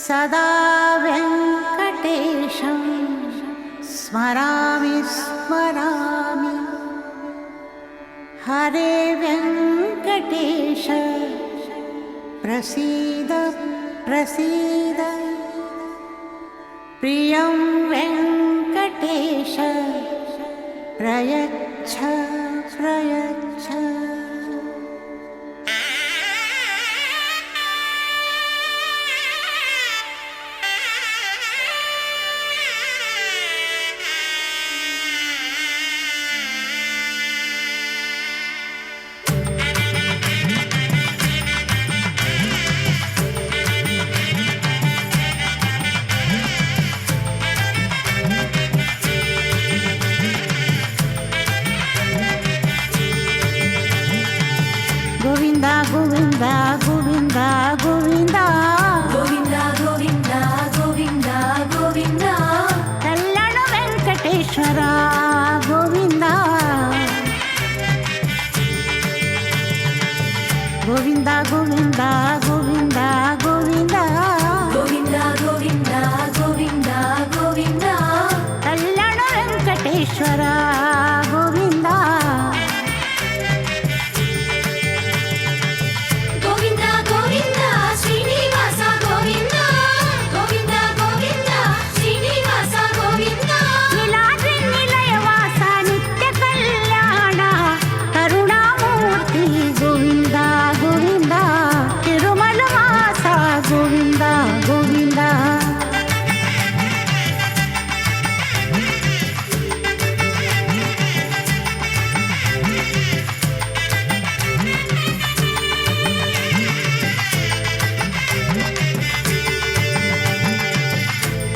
सदा वेङ्कटेशं स्मरामि स्मरामि। हरे वेङ्कटेश प्रसीद प्रसीद। प्रियं वेङ्कटेश प्रयच्छ प्रयच्छ। गोविंदा गोविंदा गोविंदा गोविंदा गोविंदा गोविंदा गोविंदा गोविंदा कल्याण वेंकटेश्वर गोविंदा गोविंदा गोविंदा गोविंदा गोविंदा गोविंदा गोविंदा गोविंदा गोविंदा कल्याण वेंकटेश्वर गोविंदा गोविंदा गोविंदा श्रीनिवास गोविंदा गोविंदा गोविंदा श्रीनिवास गोविंदा नीलाद्रि निलयवास नित्य कल्याण करुणामूर्ति गोविंदा गोविंदा तिरुमल वास गोविंदा गोविंदा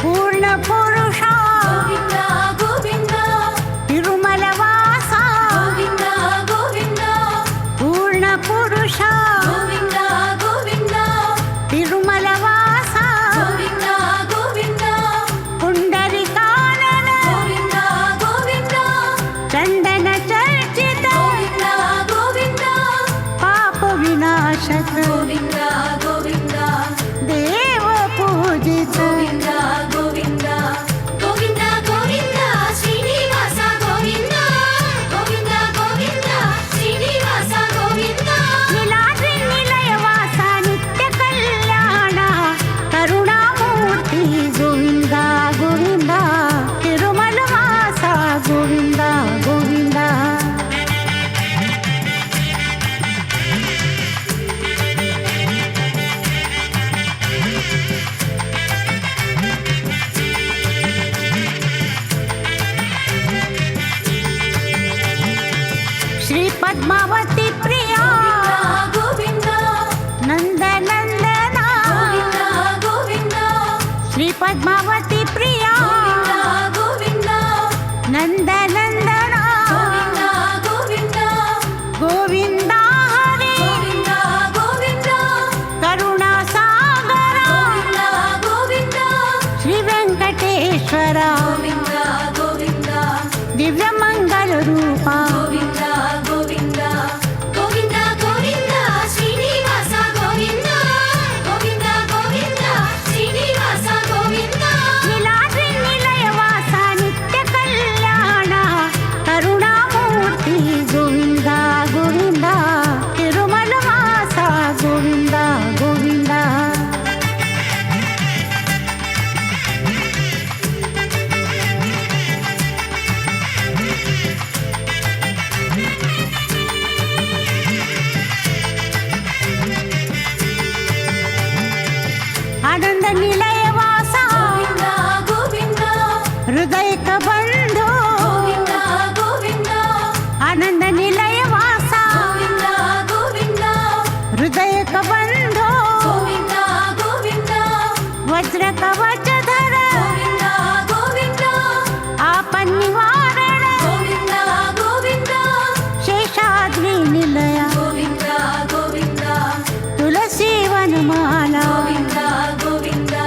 पूर्ण पुरुषा गोविंदा गोविंदा तिरुमल वास गोविंदा गोविंदा पूर्ण पुरुषा गोविंदा गोविंदा तिरुमल वास गोविंदा गोविंदा पुंडरीकानन गोविंदा गोविंदा चंदन चर्चित गोविंदा गोविंदा पाप विनाशक गोविंदा गोविंदा देव पूजित गोविंदा गोविंदा गोविंदा गोविंदा श्रीनिवास गोविंदा गोविंदा गोविंदा श्रीनिवास गोविंदा नीलाद्रि निलयवास नित्य कल्याण करुणामूर्ति गोविंदा गोविंदा तिरुमल वास गोविंदा गोविंदा श्री पद्मावती प्रिया गोविंदा नंद नंदना गोविंदा गोविंदा श्री पद्मावती प्रिया गोविंदा नंद नंदना गोविंदा गोविंदा गोविंदा हरे गोविंदा गोविंदा करुणा सागर गोविंदा गोविंदा श्री वेंकटेश्वर गोविंदा गोविंदा दिव्य मंगल रूपा गोविंदा गोविंदा गोविंदा गोविंदा श्रीनिवास गोविंदा गोविंदा गोविंदा श्रीनिवास गोविंदा नीलाद्रि निलयवास नित्य कल्याण करुणामूर्ति गोविंदा गोविंदा तिरुमल वास गोविंदा गोविंदा आनंद निलयवास गोविंदा गोविंदा हृदय का बंधु गोविंदा गोविंदा आनंद निलयवास गोविंदा गोविंदा हृदय का बंधु गोविंदा गोविंदा वज्र कवचधर गोविंदा गोविंदा आपन निवारण गोविंदा गोविंदा शेषाद्रि निलय गोविंदा गोविंदा तुलसी वनमाला गोविंदा गोविंदा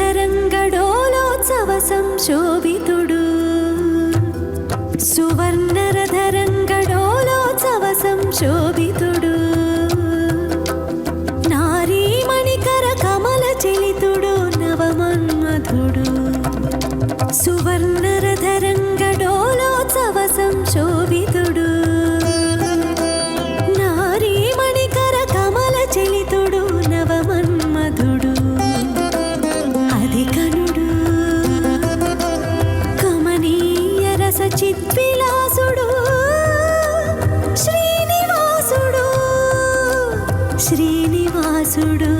సువర్ణరథరంగడోలోత్సవ సంశోభితుడు సువర్ణరథరంగడోలోత్సవ సంశోభితుడు నారీమణికర కమల చలితుడు నవమన్మధుడు సువర్ణరథరంగడోలోత్సవ సంశోభితుడు నారీమణికర కమల చలితుడు నవమన్మధుడు అధికనుడు కమనీయ రస చిద్విలాసుడు శ్రీనివాసుడు శ్రీనివాసుడు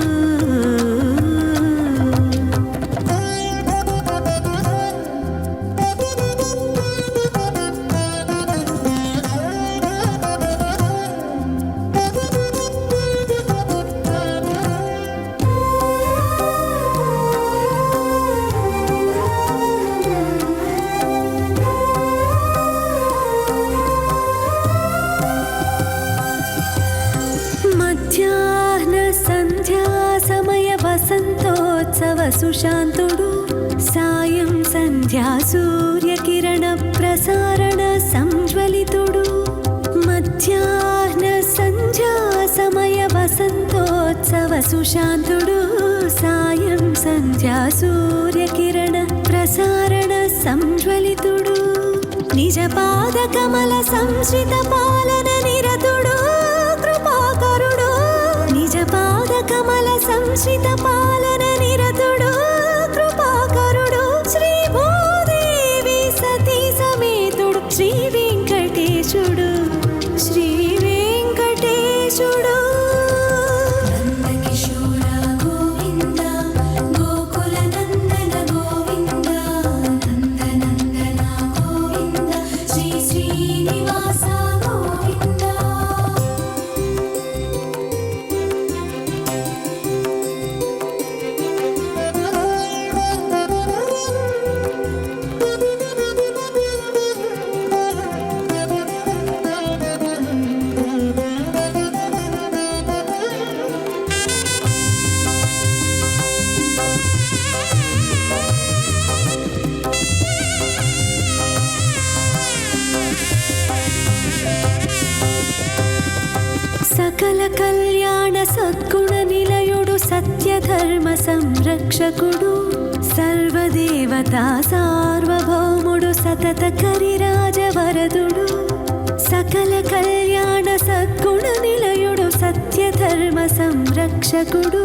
మధ్యాహ్న సంధ్యా సమయ వసంతోత్సవ సుశాంతుడు సాయం సంధ్యా సూర్యకిరణ ప్రసారణ సంజ్వలితుడు మధ్యాహ్న సంధ్యా సమయ వసంతోత్సవ సుశాంతుడు సాయం సంధ్యా సూర్యకిరణ ప్రసారణ సంజ్వలితుడు నిజ పాద కమల సంశ్రిత పాలన నిరతుడు కృపాకరుడు నిజ పాద కమల సంశ్రిత పాలన నిరతుడు కృపాకరుడు శ్రీ భూదేవి సతీ సమేతుడు శ్రీ వెంకటేశుడు శ్రీ వెంకటేశుడు నందకిశోర గోవింద గోకుల నందన గోవింద నందనందన గోవింద శ్రీ శ్రీనివాస గోవింద సకల కళ్యాణ సద్గుణ నిలయుడు సత్యధర్మ సంరక్షకుడు సర్వదేవతా సార్వభౌముడు సతత కరిరాజవరదుడు సకల కళ్యాణ సద్గుణ నిలయుడు సత్యధర్మ సంరక్షకుడు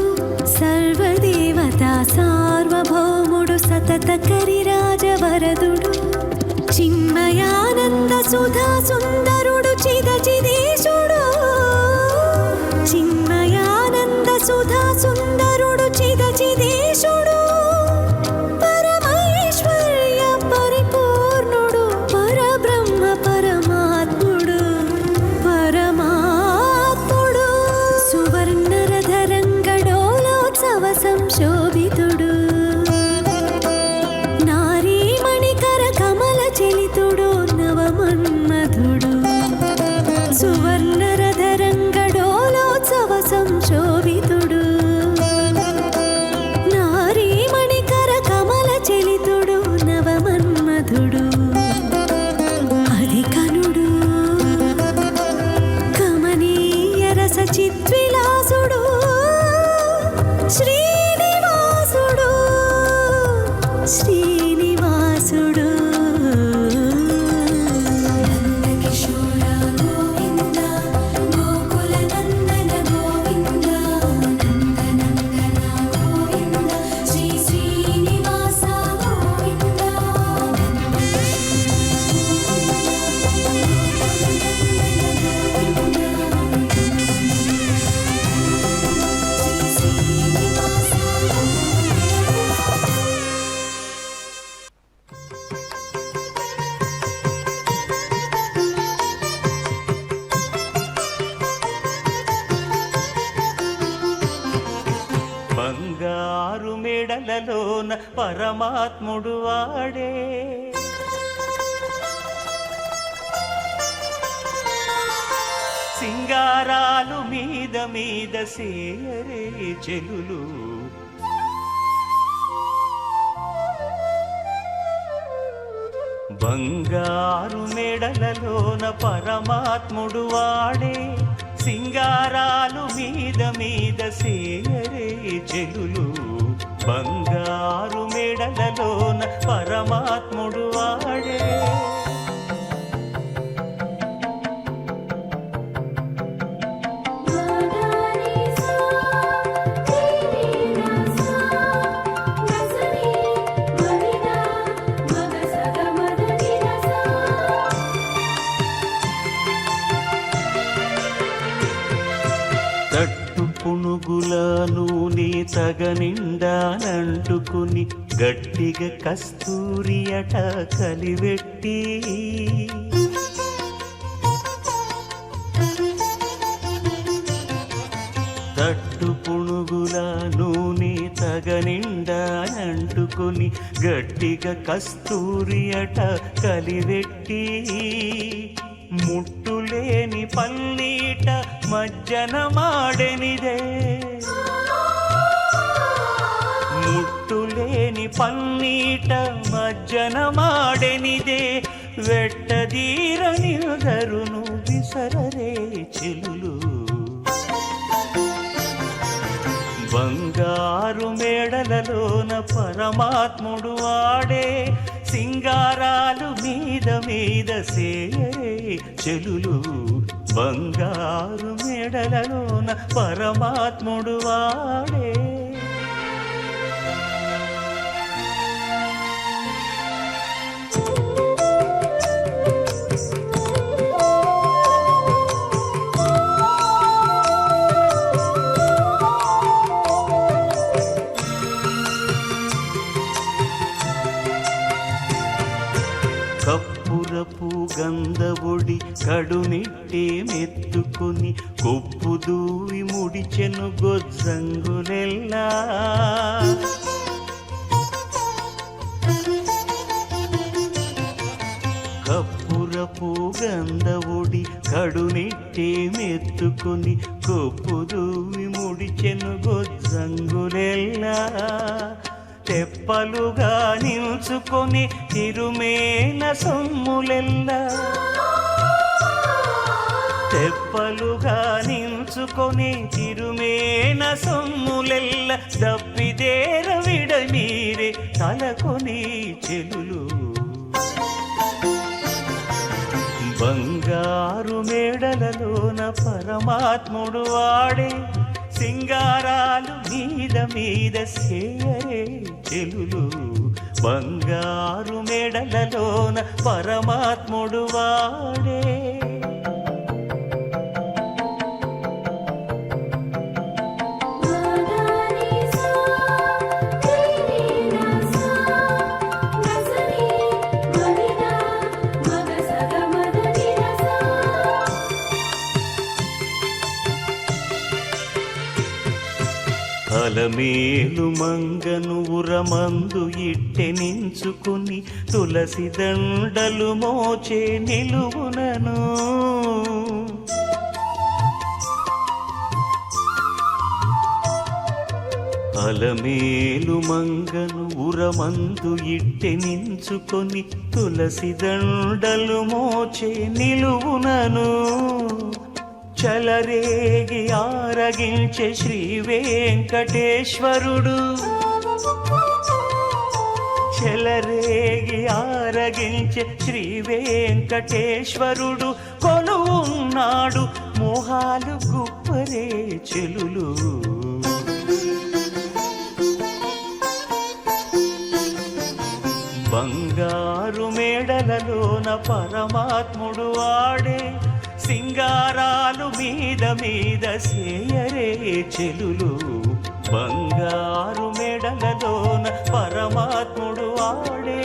సర్వదేవతా సార్వభౌముడు సతత కరిరాజవరదుడు చిన్మయానంద సుధా సుందరుడు చిదచిదీశుడు చిన్మయానంద సుధా సుందరుడు చిదచిదీశుడు పరమైశ్వర్య పరిపూర్ణుడు పరబ్రహ్మ పరమాత్ముడు పరమాత్ముడు సువర్ణరథరంగడోలోత్సవ సంశోభితుడు నారీమణికర కమల చలితుడు నవమన్మధుడు సువర్ణరథరంగడోలోత్సవ సంశోభితుడు నారీమణికర కమల చలితుడు నవమన్మధుడు అధికనుడు కమనీయ రస చిద్విలాసుడు శ్రీనివాసుడు శ్రీనివాసుడు నందకిశోర గోవింద గోకుల నందన గోవింద నందనందన గోవింద శ్రీ శ్రీనివాస గోవింద బంగారు మెడలలోన పరమాత్ముడు వాడే సింగారాలు మీద మీద సేయరే చెలులు బంగారు మెడలలోన పరమాత్ముడు వాడే సింగారాలు మీద మీద సేయరే చెలులు బంగారు మెడలలోన పరమాత్ముడు వాడే తట్టు పునుగుల నూనె తగనిండానంటుకుని గట్టిగా కస్తూరి అట కలివెట్టి తట్టు పునుగుల నూనె తగనిండానంటుకుని గట్టిగా కస్తూరి అట కలివెట్టి ముట్టులేని పల్లీట మజ్జన మాడెనిదే ముట్టులేని పల్లీట మజ్జన మాడెనిదే వెట్టదీర నిలుదరును విసరరే చెలులు బంగారు మేడలలోన పరమాత్ముడు వాడే సింగారాలు మీద మీద సేయరే చెలులు బంగారు మేడలలోన పరమాత్ముడు వాడే కప్పురపు గంధబొడి కడునిట్టే మెత్తుకుని కొప్పు దూవి ముడిచెను గొజ్జంగులెల్లా కప్పురపు గంధబొడి కడునిట్టే మెత్తుకుని కొప్పు దూవి ముడిచెను గొజ్జంగులెల్లా తెప్పలుగా నిల్చుకొని తిరుమేన సొమ్ములెల్లా తెప్పలుగా నిల్చుకొని తిరుమేన సొమ్ములెల్ల దప్పిదేర విడమీరే తలకొని చెలులు బంగారు మేడలలోన పరమాత్ముడు వాడే సింగారాలు మీద మీద సేయరే చెలులు బంగారు మెడలలోన పరమాత్ముడు వాడే అలమేలు మంగను ఉరమందు ఇట్టెనించుకుని తులసి దండలు మోచే నిలువునను అలమేలు మంగను ఉరమందు ఇట్టెనించుకొని తులసి దండలు మోచే నిలువునను చలరేగి ఆరగించే శ్రీ వెంకటేశ్వరుడు చలరేగి ఆరగించే శ్రీ వెంకటేశ్వరుడు కొలువున్నాడు మోహాలు గుప్పరే చెలులు బంగారు మేడలలోన పరమాత్ముడు వాడే సింగారాలు మీద మీద సేయరే చెలులు బంగారు మెడలలోన పరమాత్ముడు వాడే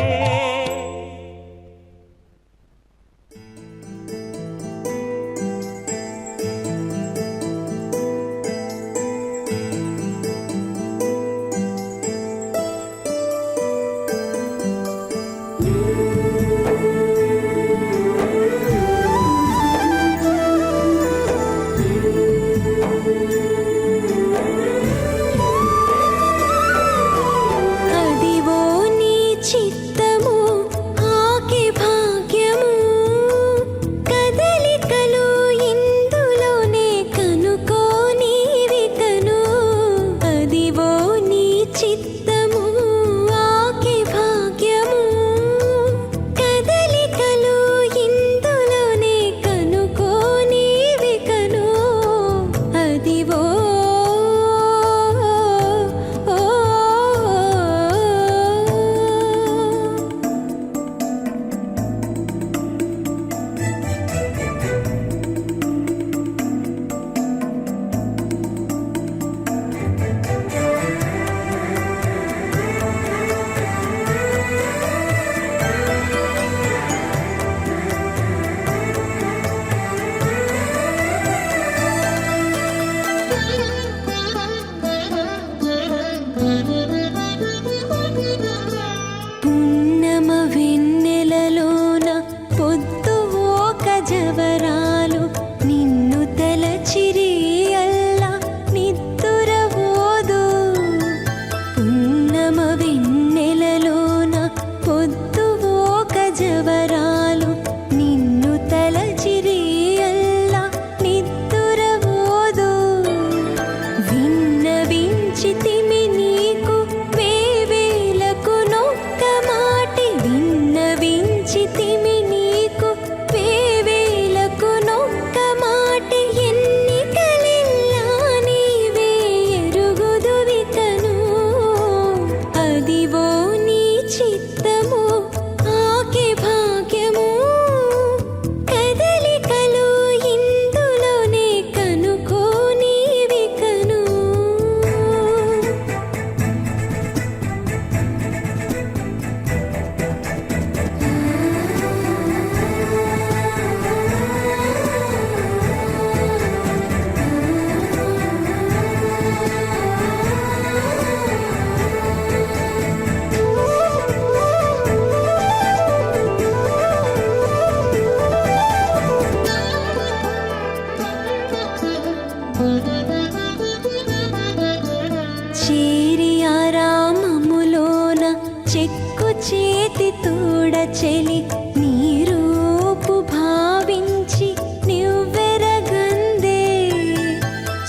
చెక్కు చేతి తోడ చెలి నీ రూపు భావించి నివ్వెరగందే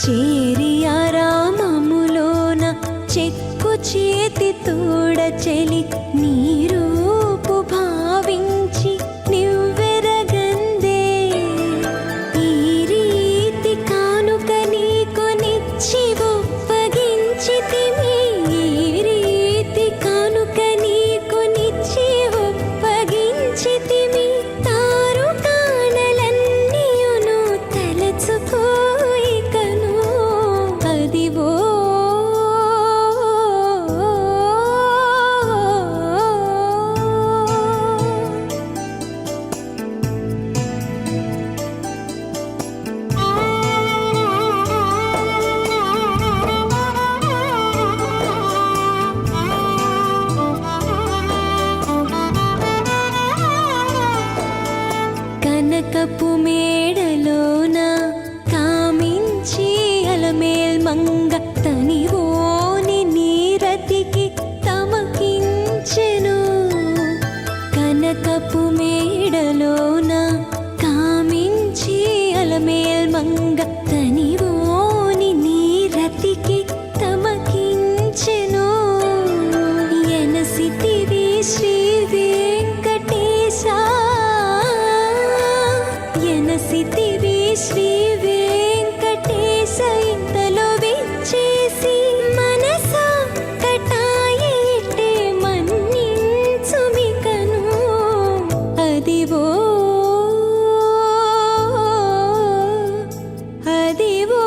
చేరి ఆరామములోన చెక్కు చేతి తోడ చెలి నీ రూపు భావించి నివ్వెరగందే ఈ రీతి కానుక నీకు నిచ్చి ఒప్పగించితిమి ఈ రీతి కానుక నీకు నిచ్చి ఒప్పగించితిమి తారు కానలన్నీయును తలచుకోయికను అదివో కనకపు మేడలోన కామించి అలమేల్ మంగ తనివోని నీరతికి తమకించెను కనకపు మేడలోన కామించి అలమేల్ మంగ తనివోని నీరతికి తమకించెను ఎనసితివి శ్రీ వెంకటేశ ఎనసితివి శ్రీ వెంకటేశ ఇంతలో విచ్చేసి మనస కటాయిటే మన్నించుమికను అదివో అదివో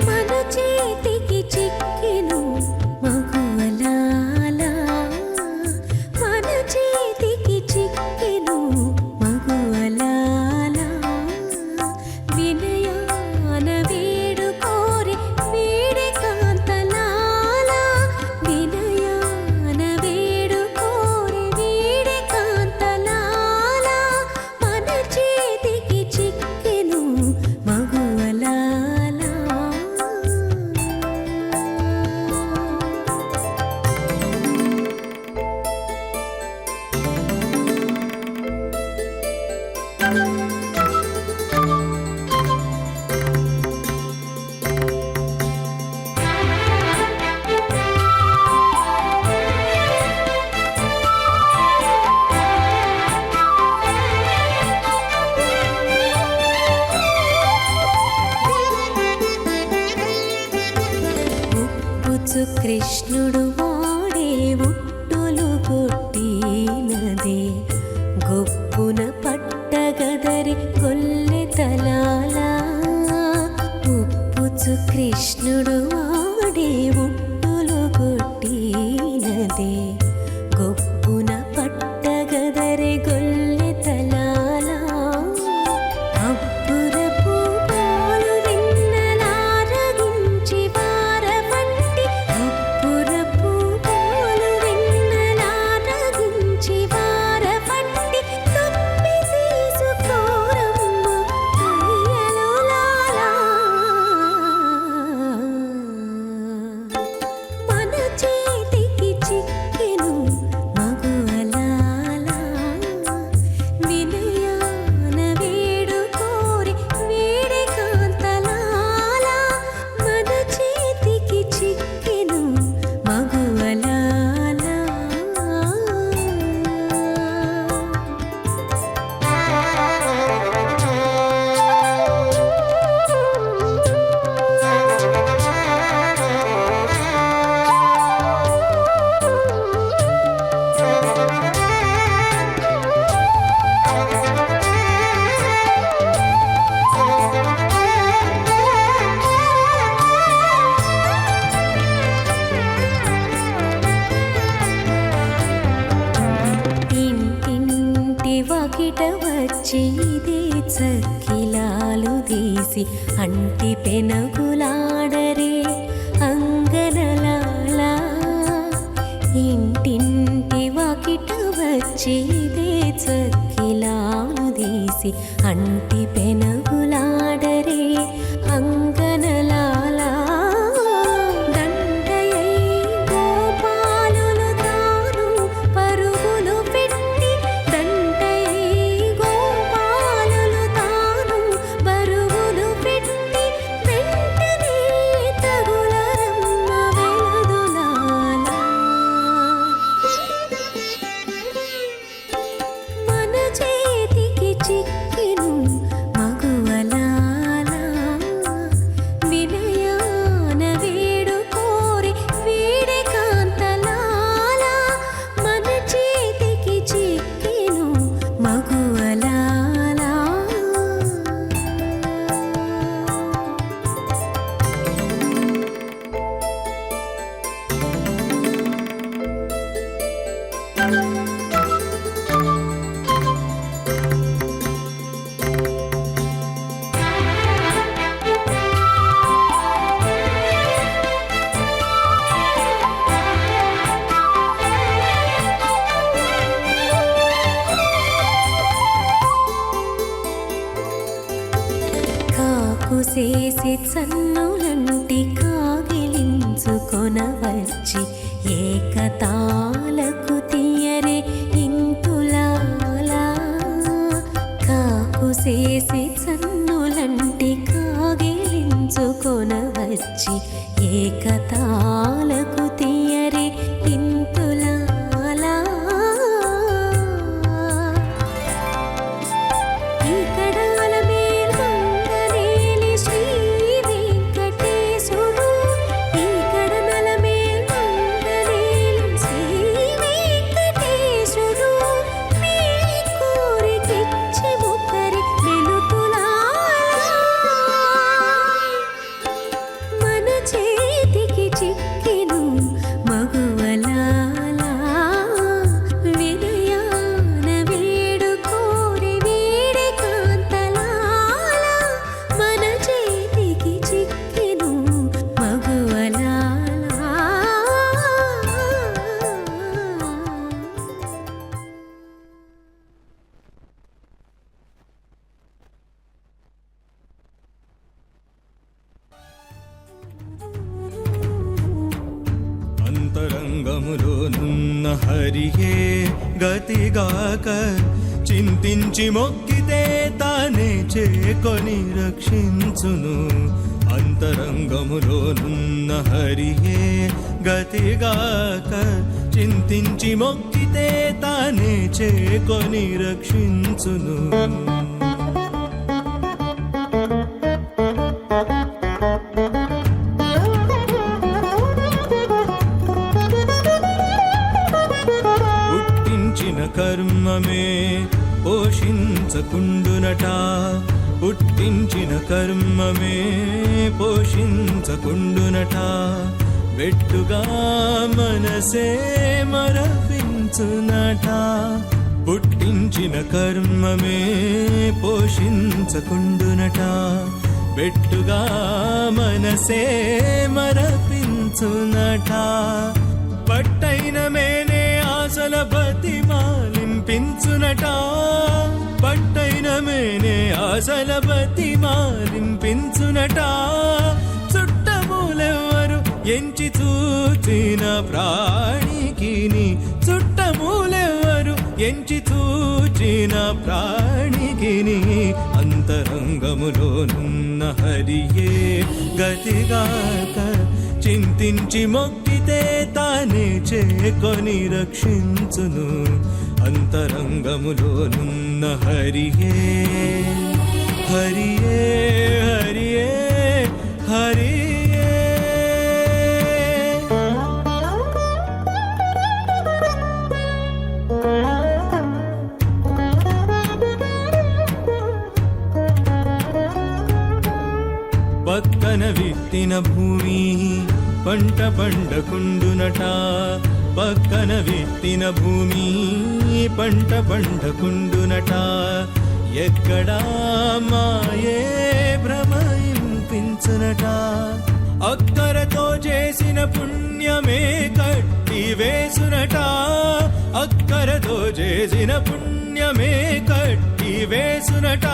మన చేతికి చిక్కెను మగువలాల మన చేతికి చిక్కెను మగువలాల వినయాన వేడుకోరి వీడి కాంతలాల వినయాన వేడుకోరి వీడి కాంతలాల మన చేతికి చిక్కెను మగువలాల ఉప్పుచు కృష్ణుడు వాడే ఉట్టులు కొట్టినదే గొప్పున పట్టగదరి గొల్లె తలాల ఉప్పుచు కృష్ణుడు వాడే ఉట్టులు కొట్టినదే గొప్పున పట్టగదరి గొల్లె తలాల అప్పురపు పాలు వెన్నలారగించి వారపట్టి అప్పురపు పాలు వెన్నలారగించి వారపట్టి తప్పి తీసుకోరమ్మ అయ్యలో లాలా వాకిట వచ్చి ఇదే చక్కిలాలు తీసి అంటి పెనగులాడరే అంగనలాలా. ఇంటింటి వాకిట వచ్చి ఇదే చక్కిలాలు తీసి అంటి పెనగులాడరే అంగనలాలా. దండయై గోపాలులు తాను పరుగులు పెట్టి దండయై గోపాలులు తాను పరుగులు పెట్టి వెంటనే తగులరమ్మ వెలదులాలా. మన చేతికి చిక్కెను మగువలాలా. వినయాన వేడుకోరి వీడే కాంతలాలా. మన చేతికి చిక్కెను మగువలాలా. కాకుసేసి చన్నులంటి కాగిలించుకొనవచ్చి ఏకతాలకు తీయరే ఇంతులాలా. కాకుసేసి చన్నులంటి కాగిలించుకొనవచ్చి ఏకతాలకు తీయరే ఇంతులాలా. ఈకడాల మేల్మంగనేలి శ్రీ వెంకటేశుడు. ఈకడనల మేల్మంగనేలి శ్రీ వెంకటేశుడు. మేలి కోరికిచ్చి ముక్కరి వెలుతులాలా. మన చేతికి చిక్కెను మగువలాలా. వినయాన వేడుకోరి వీడే కాంతలాలా. మన చేతికి చిక్కెను మగువలాలా. అంతరంగములోనున్న హరియే గతిగాక చింతించి మొక్కితే తానే చేకొని రక్షించును. అంతరంగములోనున్న హరియే గతిగాక చింతించి మొక్కితే తానే చేకొని రక్షించును. పుట్టించిన కర్మమే పోషించకుండునట. పుట్టించిన కర్మమే పోషించకుండునట. బెట్టుగా మనసే మరపించునట. పుట్టించిన కర్మమే పోషించకుండునట. బెట్టుగా మనసే మరపించునట. పట్టైన మేనే ఆశల బతిమాలింపించునట. పట్టైన మేనే ఆశల బతిమాలింపించునట. చుట్టమూలెవ్వరు ఎంచి చూచిన ప్రాణికిని. చుట్టమూలెవ్వరు ఎంచి చూచిన ప్రాణికిని. అంతరంగములోనున్న హరియే గతిగాక చింతించి మొక్కితే తానే చేకొని రక్షించును. అంతరంగములోనున్న హరియే హరియే హరియే హరియే. పక్కన విత్తిన భూమి పంట పండకుండునట. పక్కన విత్తిన భూమి పంట పండకుండునట. ఎక్కడా మాయే భ్రమయింపించునట. అక్కరతో చేసిన పుణ్యమే కట్టి వేసునట. అక్కరతో చేసిన పుణ్యమే కట్టి వేసునట.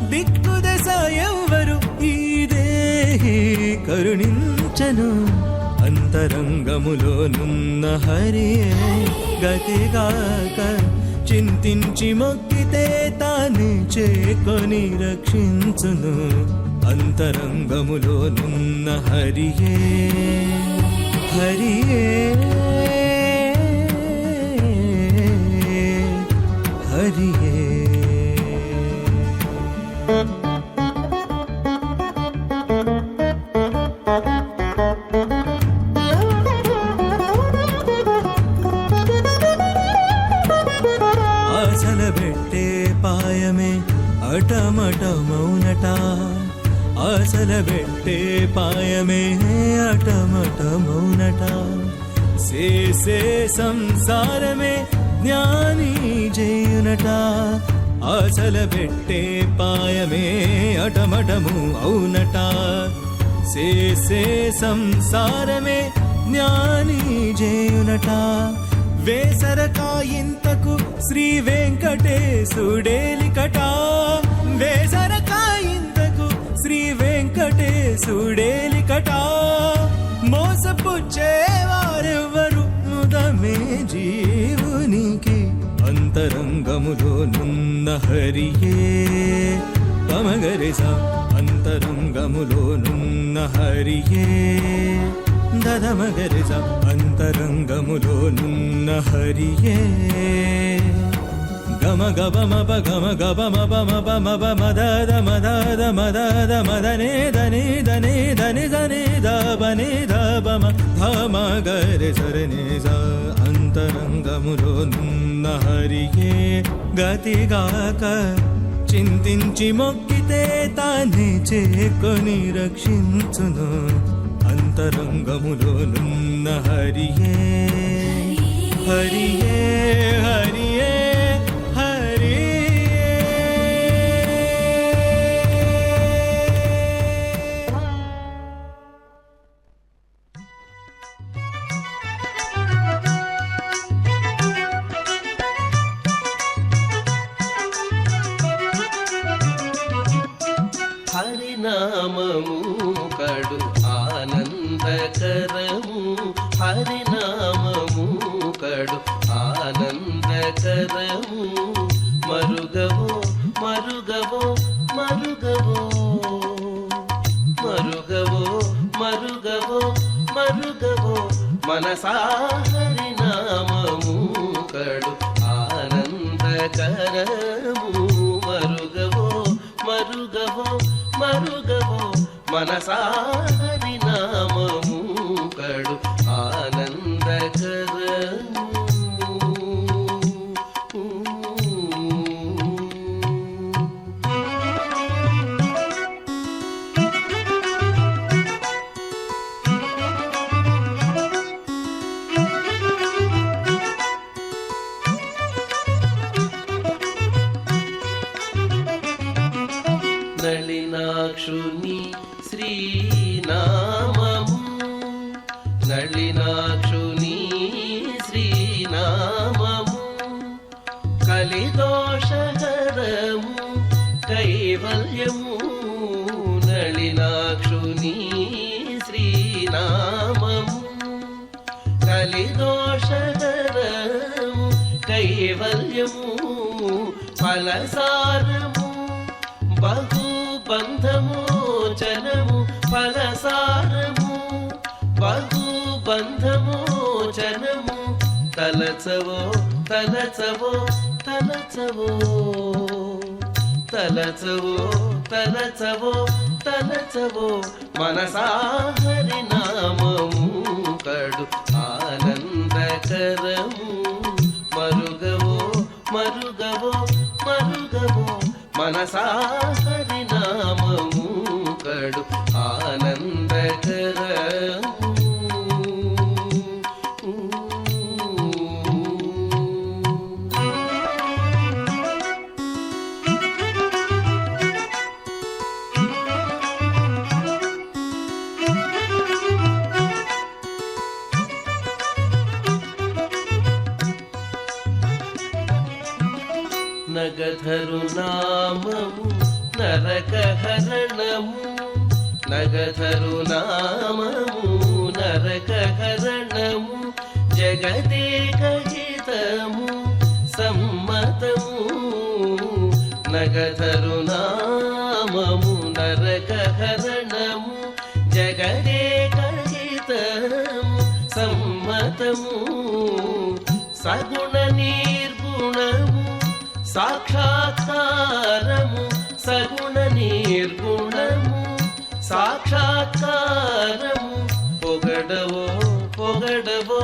దిక్కుదశ ఎవ్వరు ఈ దేహి కరుణించను. అంతరంగములోనున్న హరియే గతిగాక చింతించి మొక్కితే తానే చేకొని రక్షించును. అంతరంగములోనున్న హరియే హరియే హరియే. ఆశల పెట్టే పాయమే అటమటమౌనట. ఆశల పెట్టే పాయమే అటమటమౌనట. చేసే సంసారమే జ్ఞాని చేయునట. ఆశల పెట్టే పాయమే అటమటము అవునట. చేసే సంసారమే జ్ఞాని చేయునట. వేసరకాయింతకు శ్రీ వెంకటేశుడేలికట. వేసరకాయింతకు శ్రీ వెంకటేశుడేలికట. మోసపుచ్చేవారెవ్వరు ముదమే జీవునికి. అంతరంగములోనున్న హరియే పమగరిస. అంతరంగములోనున్న హరియే దదమగరిస. అంతరంగములోనున్న హరియే గమ గమ మప గమ గమ మప మప మప మదద మదద మదద మదనే దని దని దని దని దబని దబమ ధమ గరి సరని స. అంతరంగములోనున్న హరియే గతిగాక చింతించి మొక్కితే తానే చేకొని రక్షించును. అంతరంగములోనున్న హరియే హరియే హరియే హరియే. హరినామము కడు ఆనందకరము. హరినామము కడు ఆనందకరము. మరుగవో మరుగవో మరుగవో మరుగవో మరుగవో మరుగవో మనసా. హరినామము కడు ఆనందకరము. మరుగవో మరుగవో మరుగవో మనసా. హరినామము కడు ఆనందకరము. నళినాక్షుని శ్రీనామము. నళినాక్షుని శ్రీనామము. కలిదోషహరము కైవల్యము. నళినాక్షుని శ్రీనామము. కలిదోషహరము కైవల్యము. ఫలసారము బహుబంధమోచనము. ఫలసారము బహుబంధమోచనము. తలచవో తలచవో తలచవో తలచవో తలచవో తలచవో మనసా. హరినామము కడు ఆనందకరము. మరుగవో మరుగవో మరుగవో మనసా. హరినామము కడు ఆనందకరము. నగధరునామము నరకహరణము నగధరునామము నరకహరణము జగదేకహితము సమ్మతము నగధరునామము నరకహరణము జగదేకహితము సమ్మతము సగుణ నిర్గుణము సాక్షాత్కారము సగుణ నిర్గుణము సాక్షాత్కారము పొగడవో పొగడవో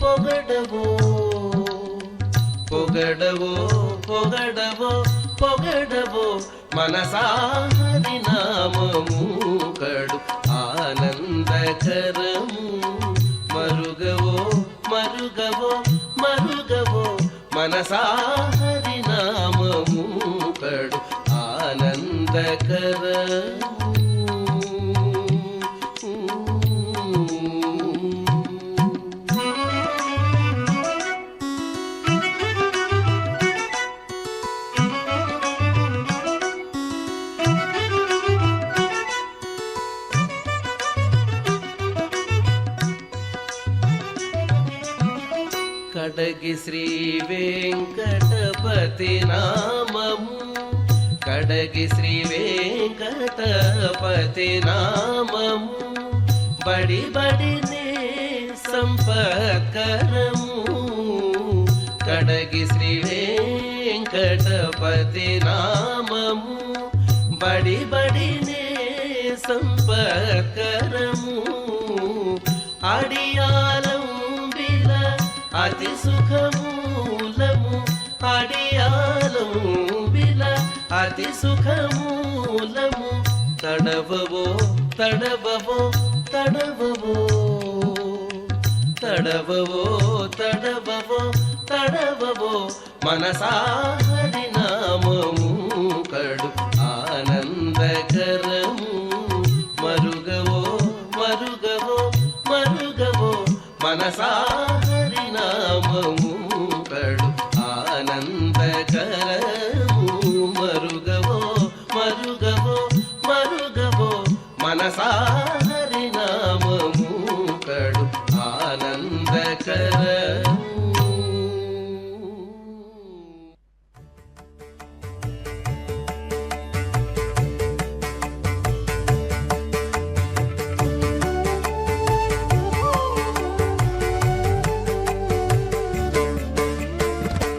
పొగడవో పొగడవో పొగడవో పొగడవో మనసా హరి నామము కడు ఆనందకరము మరుగవో మరుగవో మరుగవో మనసా హరి నామము కడు ఆనందకరము కడగి శ్రీ వెంకటపతి నామము కడగి శ్రీ వెంకటపతి నామము బడి బడినే సంపత్కరము కడగి శ్రీ వెంకటపతి నామము బడి బడినే సంపత్కరము అడియాలం అతి సుఖమూలము అడియాలం బిల అతి సుఖమూలము తడవవో తడవవో తడవవో తడవవో తడవవో తడవవో మనసా హరి నామము కడు ఆనందకరము మరుగవో మరుగవో మరుగవో మనసా హరి నామము కడు ఆనందకరము మరుగవో మరుగవో మరుగవో మనసా హరి నామము కడు ఆనందకరము.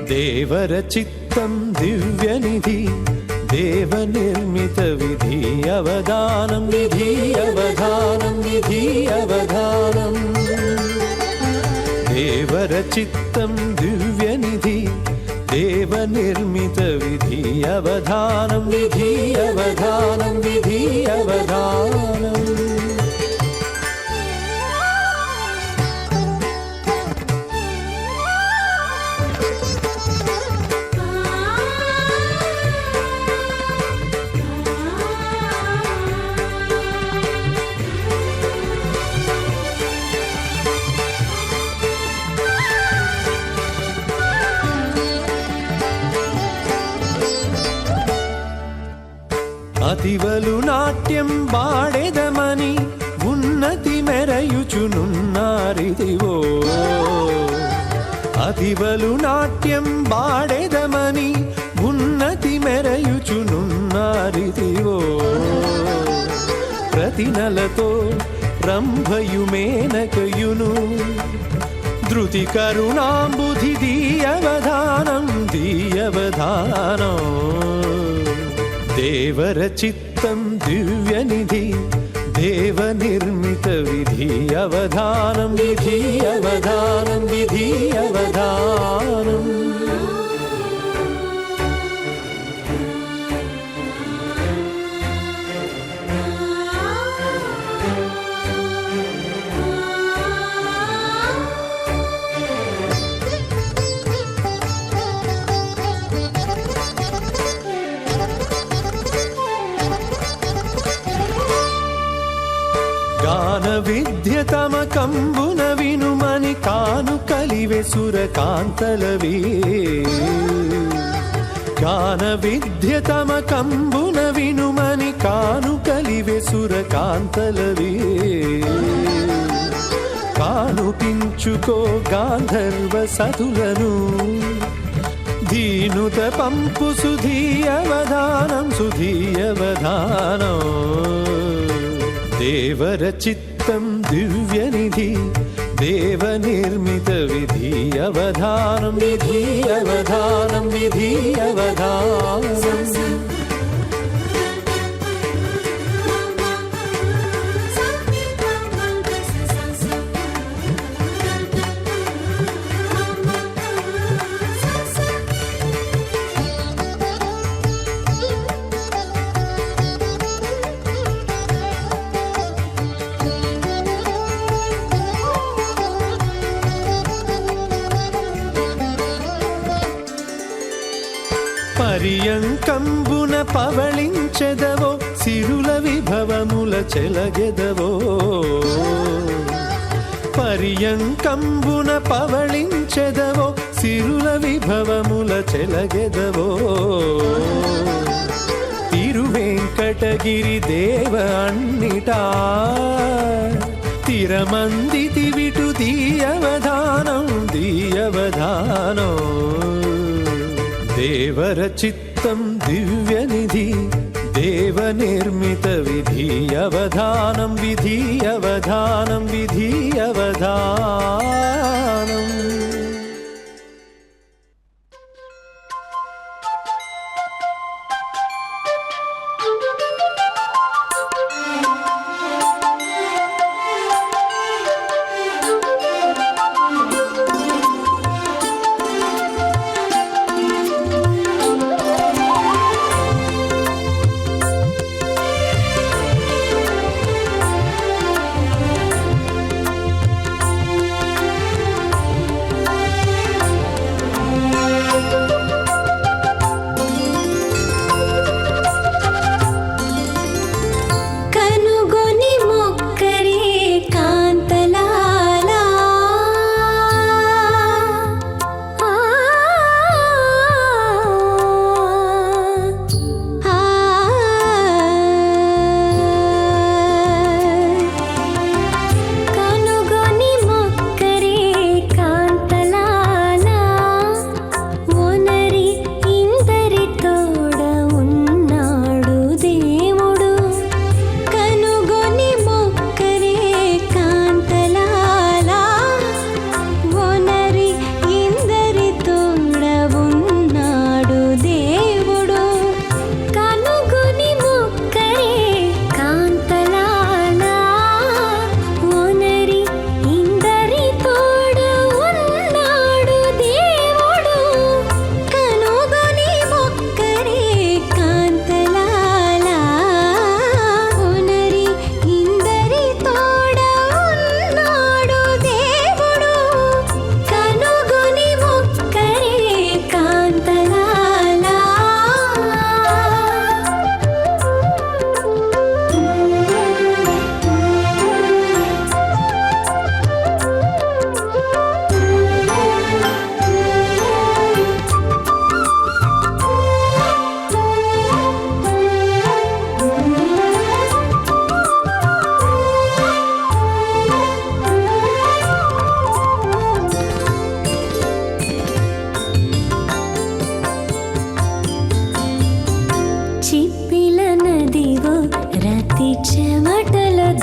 దేవర చిత్తం దివ్యనిధి దేవ నిర్మిత విధి అవధానం విధి అవధానం విధి అవధానం దేవర చిత్తం దివ్యనిధి దేవ నిర్మిత విధి అవధానం విధి అవధానం విధి అవధానం అతివలు నాట్యం బాడెదమని ఉన్నతి మెరయుచునున్నారిదివో అతివలు నాట్యం బాడెదమని ఉన్నతి మెరయుచునున్నారిదివో ప్రతినలతో రంభయుమేనకయును ధృతి కరుణాంబుధి దీయవధానం దీయవధానం దేవర చిత్తం దివ్యనిధి దేవ నిర్మిత విధి అవధానం విధి అవధానం విధి అవధానం గాన విద్య తమ కంబున వినుమని కాను కలివె సురకాంతలవే గాన విద్య తమ కంబున వినుమని కానుకలివే సురకాంతలవే కానుపించుకో గాంధర్వ సతులను దీనుత పంపు సుధీయవధానం సుధీయవధానం దేవర చిత్తం దివ్యనిధి దేవ నిర్మిత విధీయవధానం విధీయవధానం విధీయవధానం పర్యంకంబున పవళించెదవో సిరుల విభవముల చెలగెదవో పర్యంకంబున పవళించెదవో సిరుల విభవముల చెలగెదవో తిరువెంకటగిరి దేవ అన్నిటా తిరమందితి విటు దీయవధానం దీయవధానం దేవర చిత్తం దివ్యనిధి దేవ నిర్మిత విధీయవధానం విధీయవధానం విధీయవధానం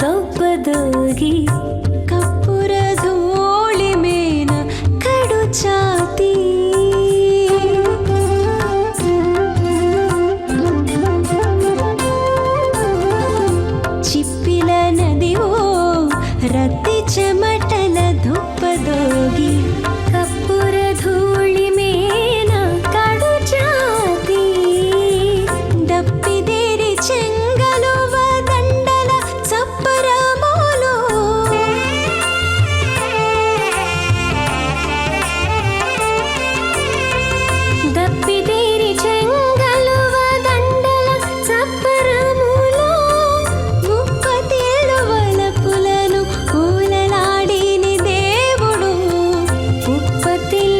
ದೊಬ್ಬದೋಗಿ ಕಪ್ಪುರ ಧೂಳಿ ಮೇನ ಕಡು ಚಾತಿ ಚಿಪ್ಪಿಲ ನದಿವೋ ರತ್ತಿ ಚೆಮಟಲ ದೊಬ್ಬದೋಗಿ ಕಪ್ಪುರ ಧೂಳಿ ಮೇನ ಕಡು ಚಾತಿ ದಪ್ಪಿದೇರಿ ಚೆಂಗಲುವ ದಂಡಲ ಚಪ್ಪರ ಮೋಲು ದಪ್ಪಿದೇರಿ ಚೆಂಗಲುವ ದಂಡಲ ಚಪ್ಪರ ಮೂಲು ముప్పతేళ్ళు వలపులను ఊలలాడిని దేవుడు ముప్పతిల్లు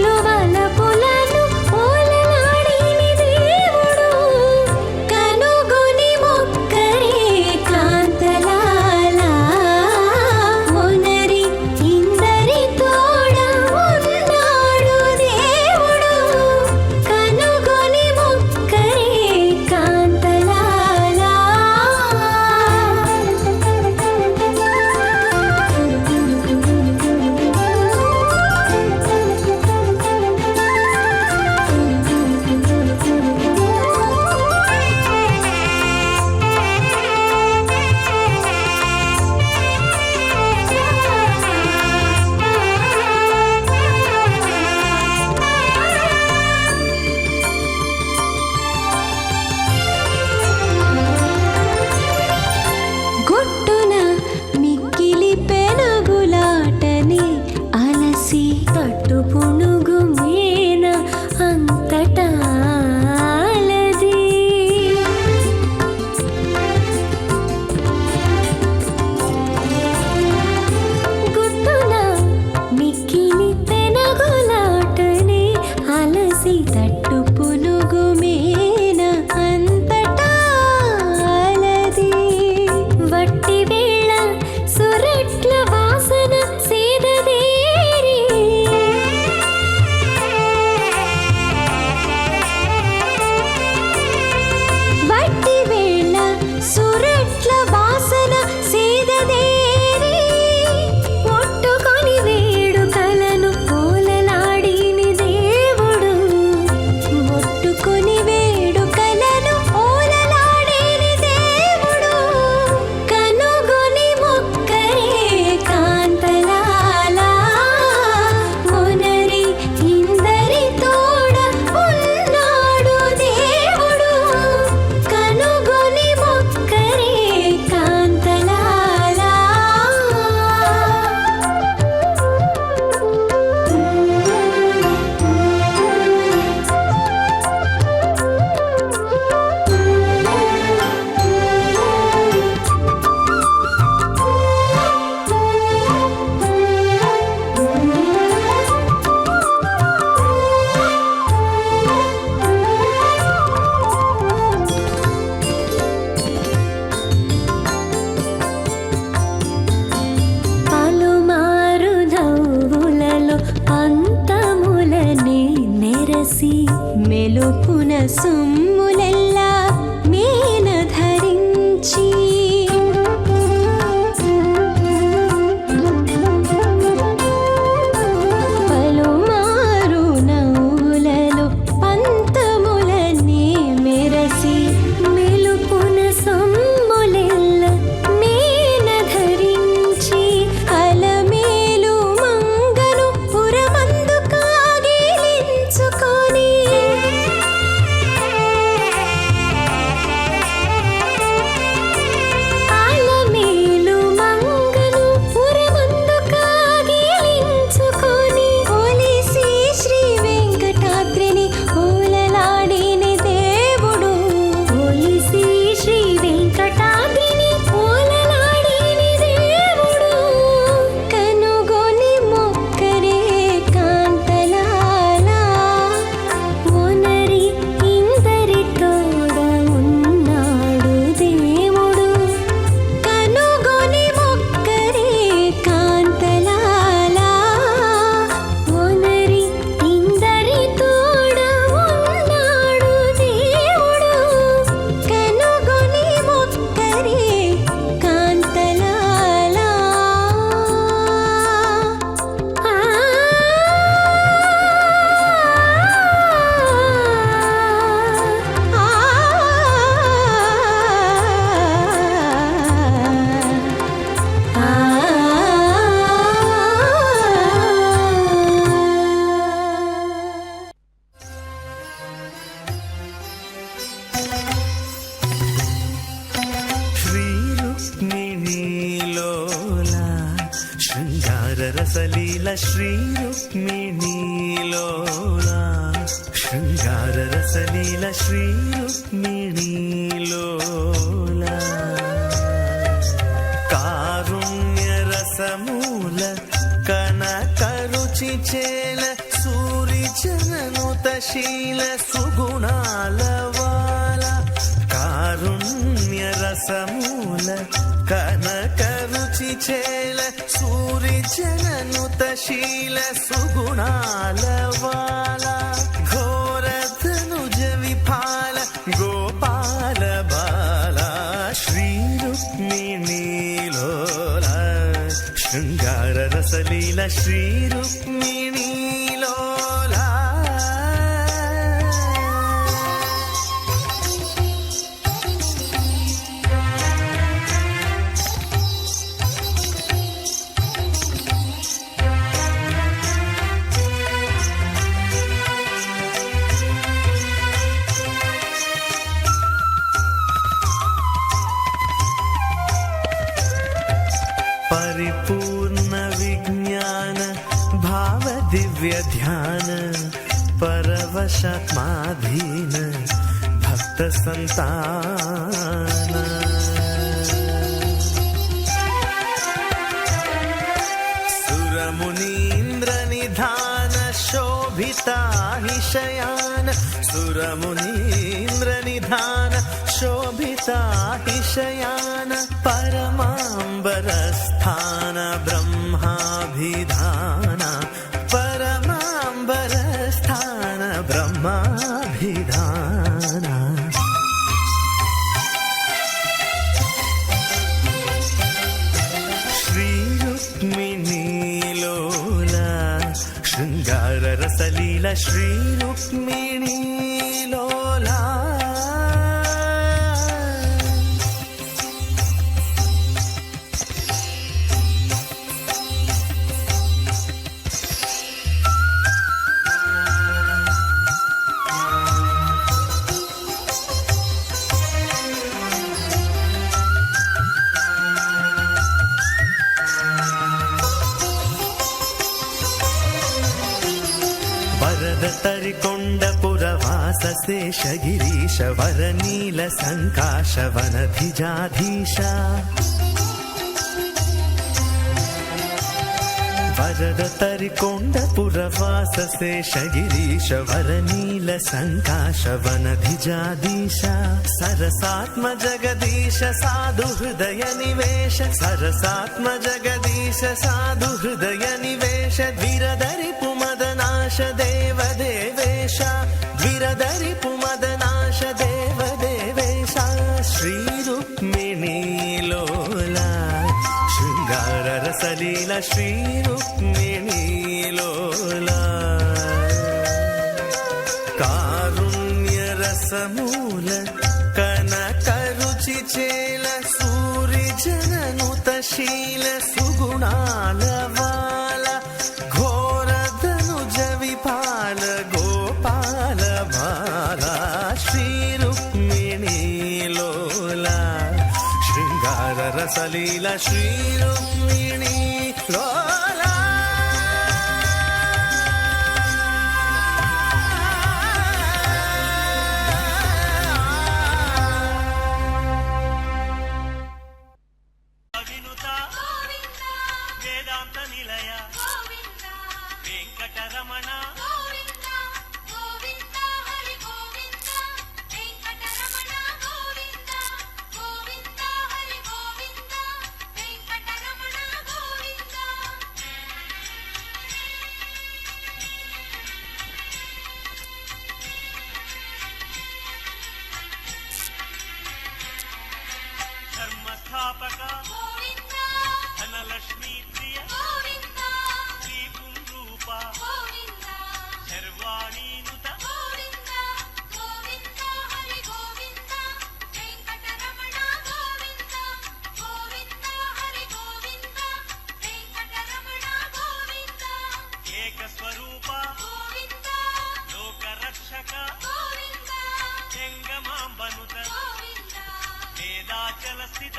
మెరసి మెలుపున సొమ్ములెల్లా మేన ధరించి పలుమారు నవ్వులలో పంతములన్నీ మెరసి మెలుపున సొమ్ములెల్లా మేన ధరించి అలమేలు మంగను పురమందు కాగిలించుకొని అలమేలు మంగను పురమందు కాగిలించుకొని ఒలిసి శ్రీ వెంకటాద్రిని ఓలలాడిన దేవుడు ఒలిసి శ్రీ వెంకటాద్రిని ఓలలాడిన దేవుడు కనుగొని మొక్కరే కాంతలాలా ఒనరి ఇందరి తోడ ఉన్నాడు దేవుడు కనుగొని మొక్కరే కాంతలాలా ఒనరి ఇందరి తోడ ఉన్నాడు దేవుడు కనుగొని మొక్కరే కాంతలాలా శ్రీ రుక్మిణీలోలా శృంగార రసలీల శ్రీ రుక్మిణీలోలా శృంగార రసలీల శ్రీ రుక్మిణీలోలా కారుణ్య రసమూల కనకరుచి చేల సూరి జననుత శీల సుగుణాల వాల కారుణ్య రసమూల కనకరుచి చేల సూరి జననుత శీల సుగుణాల వాల ఘోరధనుజ విఫాల గోపాల బాల శ్రీ రుక్మిణీలోలా శృంగార రసలీల శ్రీ రుక్మిణీలోలా పరిపూర్ణ విజ్ఞాన భావ దివ్య ధ్యాన పరవశాత్మాధీన భక్త సంతాన సురమునీంద్ర నిధాన శోభితా హి శయాన సురమునీంద్ర నిధాన శోభితా హి శయాన పరమాంబరస్థాన బ్రహ్మాభిధాన పరమాంబరస్థాన బ్రహ్మాభిధాన శ్రీ రుక్మిణీలోలా శృంగార రసలీల శ్రీ రుక్మిణీలోలా వరద తరికొండ పురవాస శేషగిరీశ వరనీల సంకాశ వనధిజాధీశ వరద తరికొండ పురవాస శేషగిరీశ వరనీల సంకాశ వనధిజాధీశ సరసాత్మ జగదీశ సాధు హృదయ నివేశ సరసాత్మ జగదీశ సాధు హృదయ నివేశ ధీరధరి పుమదనాశ దేవ దేవేశ దేవేశ ద్విరదరిపు మదనాశ దేవదేవేశ శ్రీ రుక్మిణీలోలా శృంగార రసలీల శ్రీ రుక్మిణీలోలా కారుణ్య రసమూల కనకరుచి చేల సూరి జననుత శీల సుగుణాల వాల ఘోరధనుజ విపాల గోపాల బాల శ్రీ రుక్మిణీలోలా శృంగార రసలీల శ్రీ రుక్మిణీలోలా వేదాంత నిలయ వెంకటరమణ ధర్మస్థాపక ధనలక్ష్మీ ప్రియ శ్రీ పుంరూప శర్వాణీనుత ఏకస్వరూప లోకరక్షక జంగమాంబనుత వేదాచల స్థిత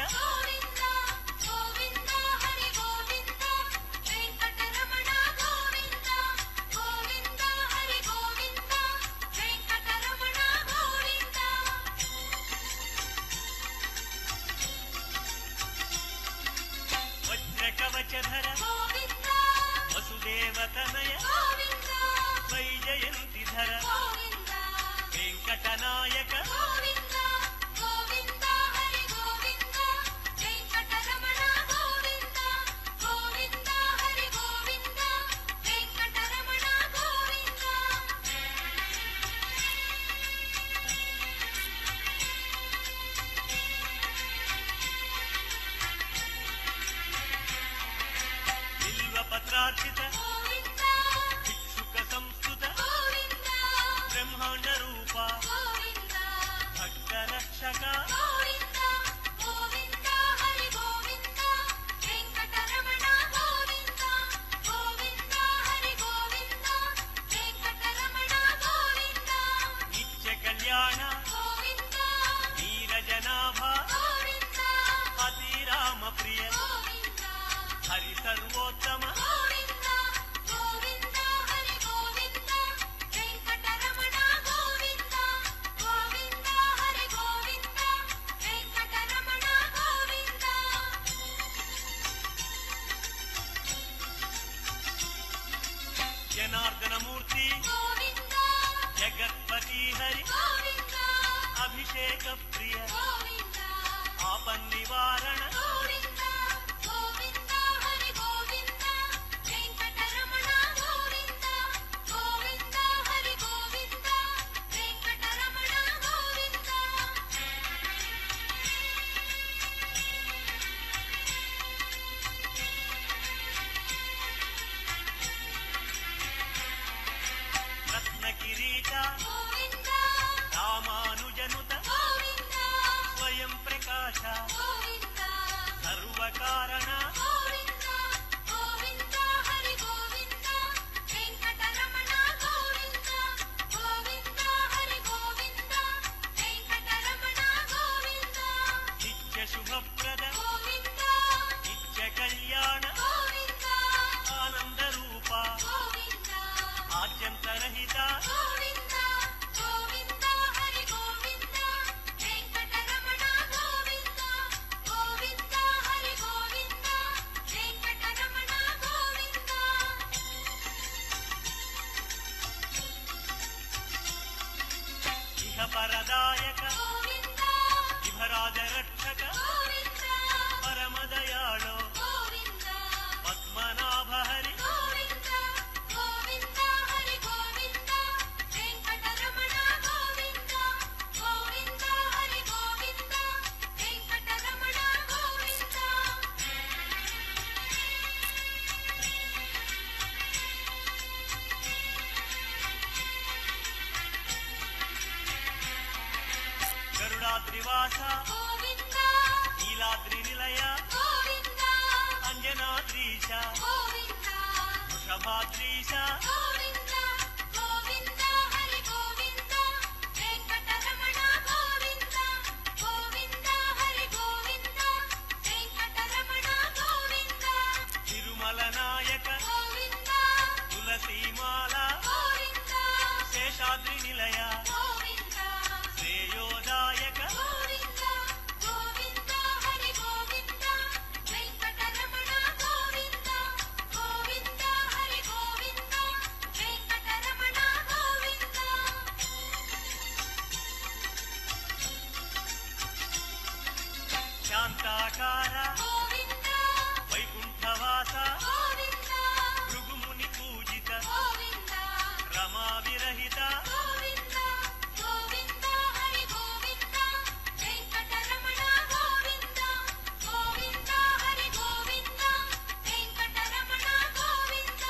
వజ్రకవచధర వసుదేవతనయ వైజయంతిధర వెంకటనాయక బిల్వపత్రార్చిత భిక్షుక సంస్కృత బ్రహ్మాండ రూప భక్త రక్షక నిత్య కళ్యాణ నీరజనాభ అతిరామ ప్రియ హరి సర్వోత్తమ జనార్దనమూర్తి జగత్పతి హరి అభిషేక ప్రియ ఆపన్నివారణ రత్నకిరీట రామానుజనుత స్వయం ప్రకాశ సర్వకారణ నిత్య శుభప్రద నిత్య కళ్యాణ ఆనంద రూప ఆద్యంతరహిత ఇహ పరదాయక ఇహరాజ రక్షక పరమదయాళో పద్మనాభ హరి నివాస గోవింద నీలాద్రి నిలయ గోవింద అంజనాద్రీశ గోవింద వృషభాద్రీశ గోవింద గోవింద హరి గోవింద వెంకటరమణ గోవింద గోవింద హరి గోవింద వెంకటరమణ గోవింద తిరుమల నాయక గోవింద తులసీమాల గోవింద శేషాద్రి నిలయ గోవింద శ్రేయోదాయక గోవింద గోవింద హరి గోవింద వెంకటరమణ గోవింద గోవింద హరి గోవింద వెంకటరమణ గోవింద శాంతాకార గోవింద వైకుంఠవాస గోవింద భృగుముని పూజిత గోవింద రమా విరహిత గోవింద గోవింద హరి గోవింద వెంకటరమణ గోవింద గోవింద హరి గోవింద వెంకటరమణ గోవింద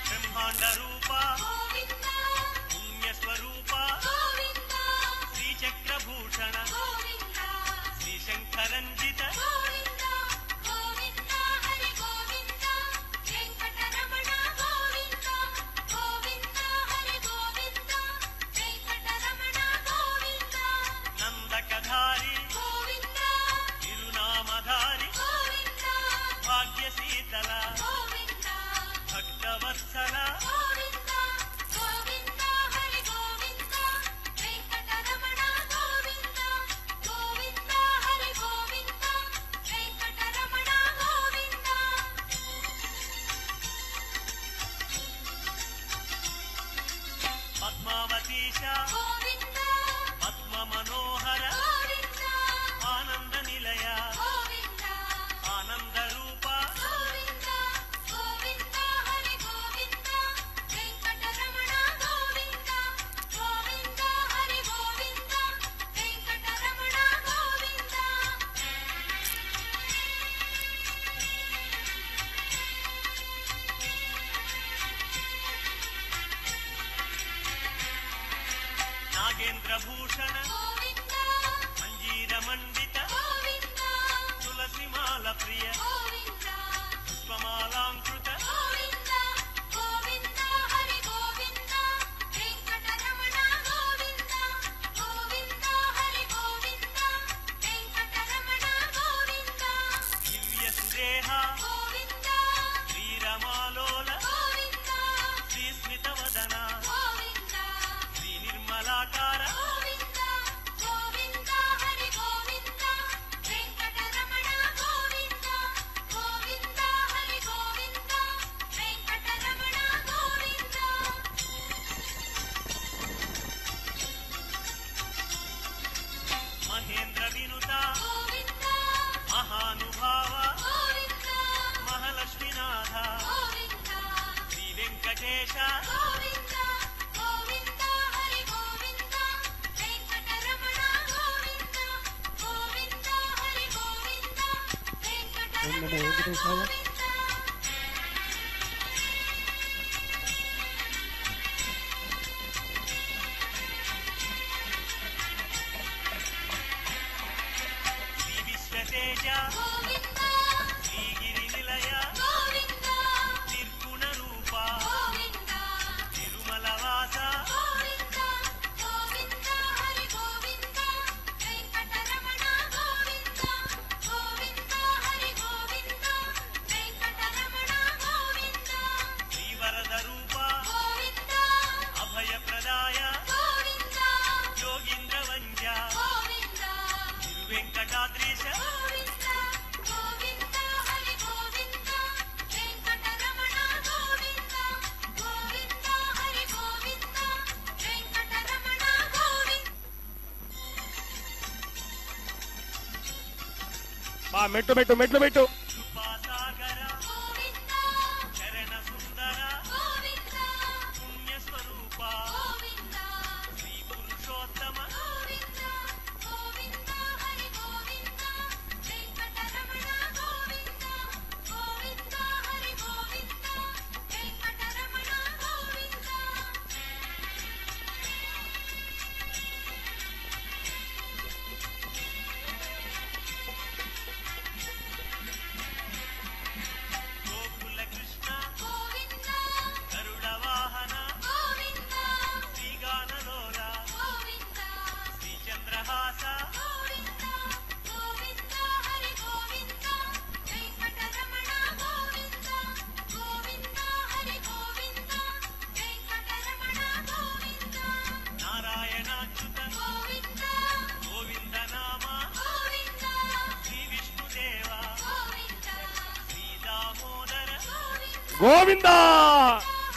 బ్రహ్మాండ రూప గోవింద పుణ్యస్వరూప గోవింద శ్రీచక్రభూషణ గోవింద శ్రీశంకరంజిత గోవింద గోవింద హరి గోవింద వెంకటరమణ గోవింద గోవింద హరి గోవింద వెంకటరమణ గోవింద నందకధారి గోవింద తిరునామధారి గోవింద భాగ్యశీతల గోవింద భక్తవత్సల గోవింద గోవింద హరి గోవింద వెంకటరమణ గోవింద గోవింద హరి గోవింద వెంకటరమణ గోవింద పద్మావతీశ గోవింద పద్మ మనోహర గోవింద ఆనంద నిలయ గోవింద ఆనంద రూప గోవింద గోవింద హరి గోవింద వెంకటరమణ గోవింద గోవింద హరి గోవింద వెంకటరమణ గోవింద నాగేంద్ర భూషణ గోవింద మంజీర మండిత గోవింద తులసిమాల ప్రియ గోవింద పుష్పమాలాంకృత గోవింద గోవింద హరి గోవింద వెంకటరమణ గోవింద గోవింద హరి గోవింద వెంకటరమణ గోవింద దివ్య సుదేహ గోవింద శ్రీరమాలోల గోవింద శ్రీస్మితవదన గోవింద శ్రీ నిర్మలాకార గోవింద గోవింద హరి గోవింద వెంకటరమణ గోవింద గోవింద హరి గోవింద వెంకటరమణ గోవింద మహేంద్ర వినుత గోవింద మహానుభావ గోవింద మహాలక్ష్మీనాథ గోవింద శ్రీ వెంకటేశ గోవింద గోవింద హరి గోవింద వెంకటరమణ గోవింద గోవింద హరి గోవింద వెంకటరమణ గోవింద శ్రీ విశ్వతేజ గోవింద శ్రీగిరి నిలయ గోవింద నిర్గుణ రూప గోవింద తిరుమల వాస గోవింద గోవింద హరి గోవింద వెంకటరమణ గోవింద గోవింద హరి గోవింద వెంకటరమణ గోవింద శ్రీవరద రూప గోవింద అభయప్రదాయ గోవింద యోగీంద్ర వంజ గోవింద తిరువెంకటాద్రీశ గోవింద గోవింద హరి గోవింద వెంకటరమణ గోవింద గోవింద హరి గోవింద వెంకటరమణ గోవింద మెట్టు మెట్టు మెట్లు మెట్టు కృపాసాగర గోవింద చరణ సుందర గోవింద పుణ్యస్వరూప గోవింద శ్రీ పురుషోత్తమ గోవింద గోవింద హరి గోవింద వెంకటరమణ గోవింద గోవింద గోవింద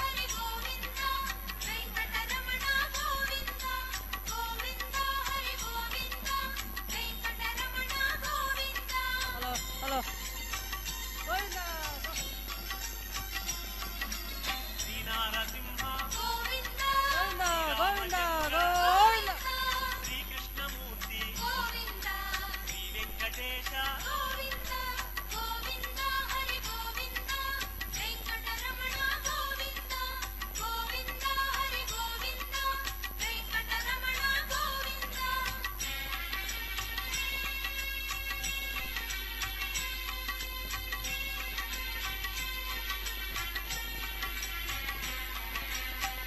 హరి గోవింద వెంకటరమణ గోవింద గోవింద హరి గోవింద వెంకటరమణ గోవింద శ్రీ నారసింహ గోవింద శ్రీ కృష్ణమూర్తి గోవింద శ్రీ వెంకటేశ గోవింద గోవింద హరి గోవింద వెంకటరమణ గోవింద గోవింద హరి గోవింద వెంకటరమణ గోవింద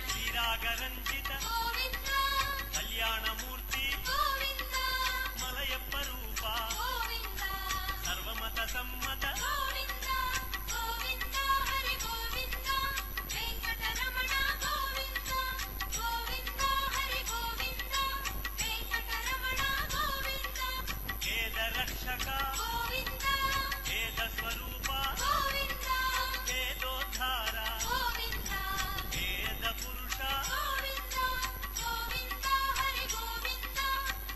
శ్రీరాగరంజిత గోవింద కళ్యాణమూర్తి గోవింద మలయప్ప రూప గోవింద సర్వమత సమ్మత గోవింద గోవింద హరి గోవింద వెంకటరమణ గోవింద గోవింద హరి గోవింద వెంకటరమణ గోవింద వేద రక్షక గోవింద వేద స్వరూప గోవింద వేదోద్ధార గోవింద వేద పురుష గోవింద గోవింద హరి గోవింద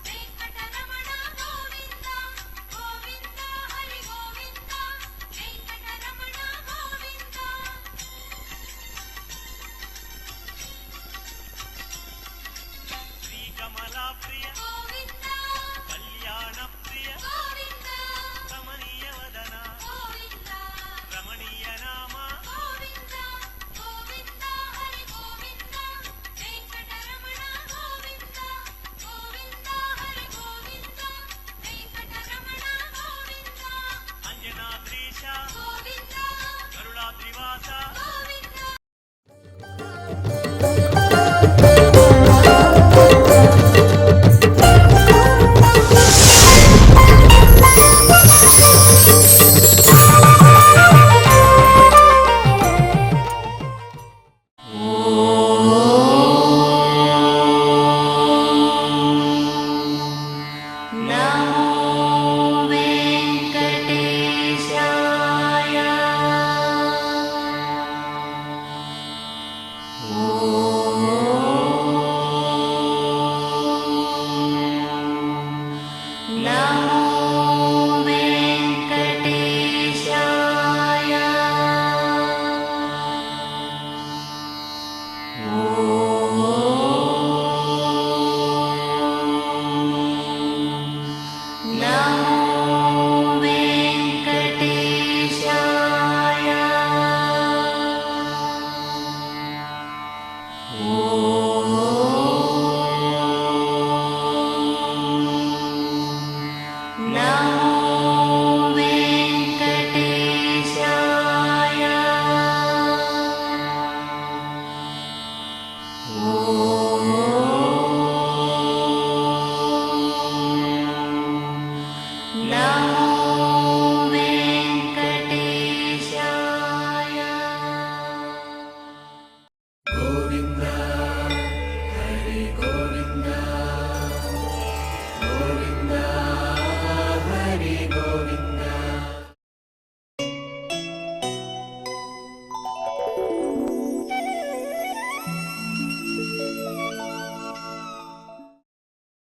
వెంకటరమణ గోవింద గోవింద హరి గోవింద వెంకటరమణ గోవింద శ్రీ కమలా ప్రియ గోవింద కళ్యాణ ప్రియ గోవింద